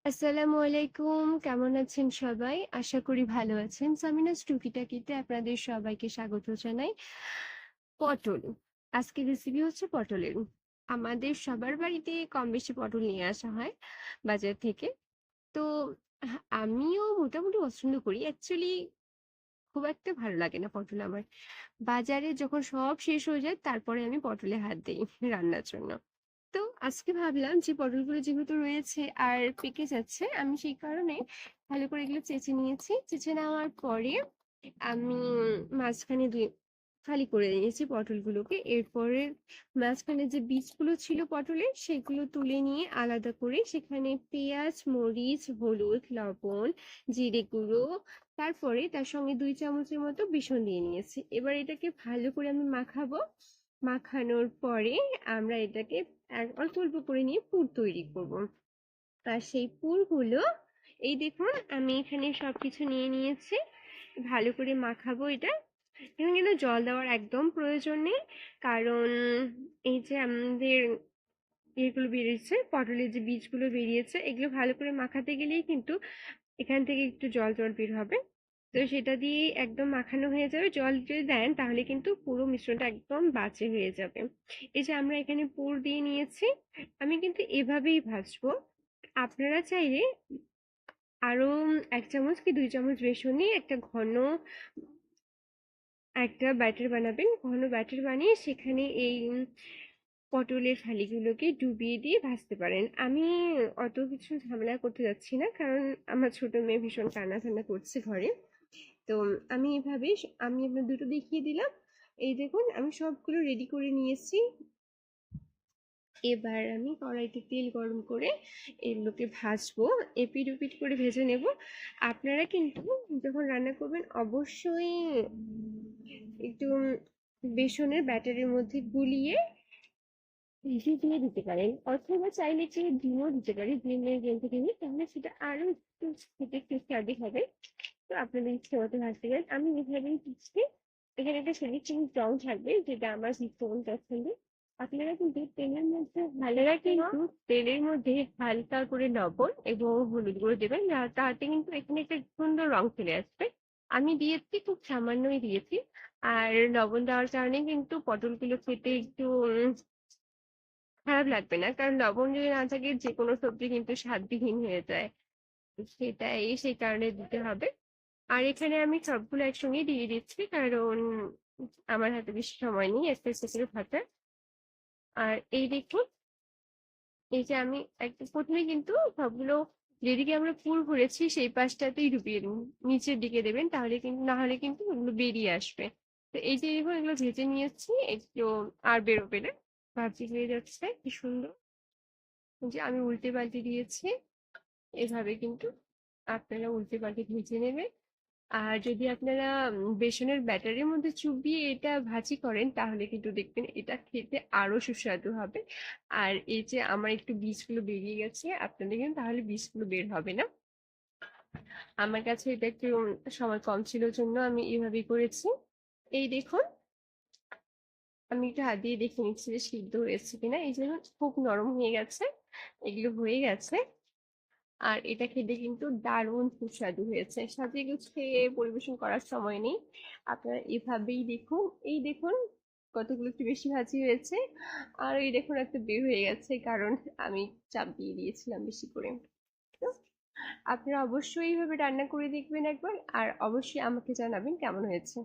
আসসালামু আলাইকুম। কেমন আছেন সবাই? আশা করি ভালো আছেন। সামিনাস টুকিটাকিতে আপনাদের সবাইকে স্বাগত জানাই। পটল। আজকের রেসিপি হচ্ছে পটলের। আমাদের সবার বাড়িতে কম বেশি পটল নিয়ে আসা হয় বাজার থেকে। তো আমিও মোটামুটি পছন্দ করি। অ্যাকচুয়ালি খুব একটা ভালো লাগে না পটল আমার। বাজারে যখন সব শেষ হয়ে যায় তারপরে আমি পটলে হাত দেই রান্নার জন্য। তো আজকে ভাবলাম যে পটলগুলো যেহেতু রয়েছে আর পেকে যাচ্ছে, আমি সেই কারণে ভালো করে এগুলো চেঁচে নিয়েছি। চেঁচে নেওয়ার পরে আমি মাঝখানে ফালি করে নিয়েছি পটলগুলোকে। এরপরে মাঝখানে যে বীজগুলো ছিল পটলের সেগুলো তুলে নিয়ে আলাদা করে সেখানে পেঁয়াজ, মরিচ, হলুদ, লবণ, জিরে গুঁড়ো, তারপরে তার সঙ্গে 2 চামচের মতো বেসন দিয়ে নিয়েছি। এবার এটাকে ভালো করে আমি মাখাবো। মাখানোর পরে আমরা এটাকে অল্প অল্প করে নিয়ে পুর তৈরি করব। আর সেই পুরগুলো এই দেখুন আমি এখানে সবকিছু নিয়ে নিয়েছি। ভালো করে মাখাবো এটা। এখানে কিন্তু জল দেওয়ার একদম প্রয়োজন নেই, কারণ এই যে আমাদের এগুলো বেরিয়েছে, পটলের যে বীজগুলো বেরিয়েছে, এগুলো ভালো করে মাখাতে গেলেই কিন্তু এখান থেকে একটু জল জল বের হবে। তো সেটা দিয়ে একদম মাখানো হয়ে যাবে। জল যদি দেন তাহলে কিন্তু পুরো মিশ্রণটা একদম বাজে হয়ে যাবে। এই যে আমরা এখানে পুর দিয়ে নিয়েছি, আমি কিন্তু এভাবেই ভাজবো। আপনারা চাইলে আরো 1 চামচ কি 2 চামচ বেসন নিয়ে একটা ব্যাটার বানাবেন। ঘন ব্যাটার বানিয়ে সেখানে এই পটলের ফালিগুলোকে ডুবিয়ে দিয়ে ভাজতে পারেন। আমি অত কিছু ঝামেলা করতে যাচ্ছি না, কারণ আমার ছোট মেয়ে ভীষণ কান্নাকাটি করছে ঘরে। তো আমি এভাবে আমি আপনার দুটো দেখিয়ে দিলাম। এই দেখুন আমি সবগুলো রেডি করে নিয়েছি। এবার আমি কড়াইতে তেল গরম করে এগুলোকে ভাজবো, এপিট ওপিট করে ভেজে নেব। আপনারা কিন্তু যখন রান্না করবেন অবশ্যই একটু বেসনের ব্যাটারের মধ্যে গুলিয়ে ঘি দিয়ে দিতে পারেন, অথবা চাইলে যে ডিমও দিতে পারি, ডিমের গেল থেকে নিয়ে, তাহলে সেটা আরো একটু খেতে একটু স্বাদই হবে। তো আপনাদের ইচ্ছে মতো ভাজতে পারেন। আমি এভাবেই দিচ্ছি। এখানে একটা সবুজ সবুজ রং থাকবে, যেটা আমার ভীষণ পছন্দ। আপনারা কিন্তু তেলের মধ্যে হালকা করে লবণ এবং হলুদ গুঁড়ো দেবেন, তাতে কিন্তু এখানে একটা সুন্দর রং চলে আসবে। আমি দিয়েছি, খুব সামান্যই দিয়েছি। আর লবণ দেওয়ার কারণে কিন্তু পটলগুলো খেতে একটু খারাপ লাগবে না, কারণ লবণ যদি না থাকে যে কোনো সবজি কিন্তু স্বাদবিহীন হয়ে যায়। সেটাই, সেই কারণে দিতে হবে। আর এখানে আমি সবগুলো একসঙ্গে দিয়ে দিচ্ছি, কারণ আমার হাতে বেশি সময় নেই একটা একটা করে ভাজার। আর এই দেখুন, এই যে আমি একটা প্রথমে কিন্তু সবগুলো, যেদিকে আমরা পুর ভরেছি সেই পাশটাতেই ডুবিয়ে দিন, নিচের দিকে দেবেন, তাহলে কিন্তু, না হলে কিন্তু ওগুলো বেরিয়ে আসবে। তো এই যে দেখুন এগুলো ভেজে নিয়েছি একটু, আর বেরোবে না, ভাজি হয়ে যাচ্ছে কি সুন্দর। যে আমি উল্টে পাল্টে দিয়েছি। এভাবে কিন্তু আপনারা উল্টে পাল্টে ভেজে নেবেন। আর যদি আপনারা বেসনের ব্যাটারের মধ্যে চুবিয়ে এটা ভাজি করেন তাহলে কিন্তু দেখবেন এটা খেতে আরো সুস্বাদু হবে। আর এই যে আমার একটু বীজগুলো বেরিয়ে গেছে, আপনাদের কিন্তু তাহলে বীজগুলো বের হবে না। আমার কাছে এটা একটু সময় কম ছিল জন্য আমি এভাবেই করেছি। এই দেখুন আমি একটু হাত দিয়ে দেখে নিচ্ছি যে সিদ্ধ হয়েছে কিনা। এই যে খুব নরম হয়ে গেছে, এগুলো হয়ে গেছে। আর এটা খেতে কিন্তু দারুণ সুস্বাদু হয়েছে। সাজিয়ে গুছিয়ে পরিবেশন করার সময় নেই, আপনারা এভাবেই দেখুন। এই দেখুন কতগুলো একটু বেশি ভাজি হয়েছে, আর এই দেখুন একটা বের হয়ে গেছে, কারণ আমি চাপ দিয়ে দিয়েছিলাম বেশি করে। তো আপনারা অবশ্যই এইভাবে রান্না করে দেখবেন একবার, আর অবশ্যই আমাকে জানাবেন কেমন হয়েছে।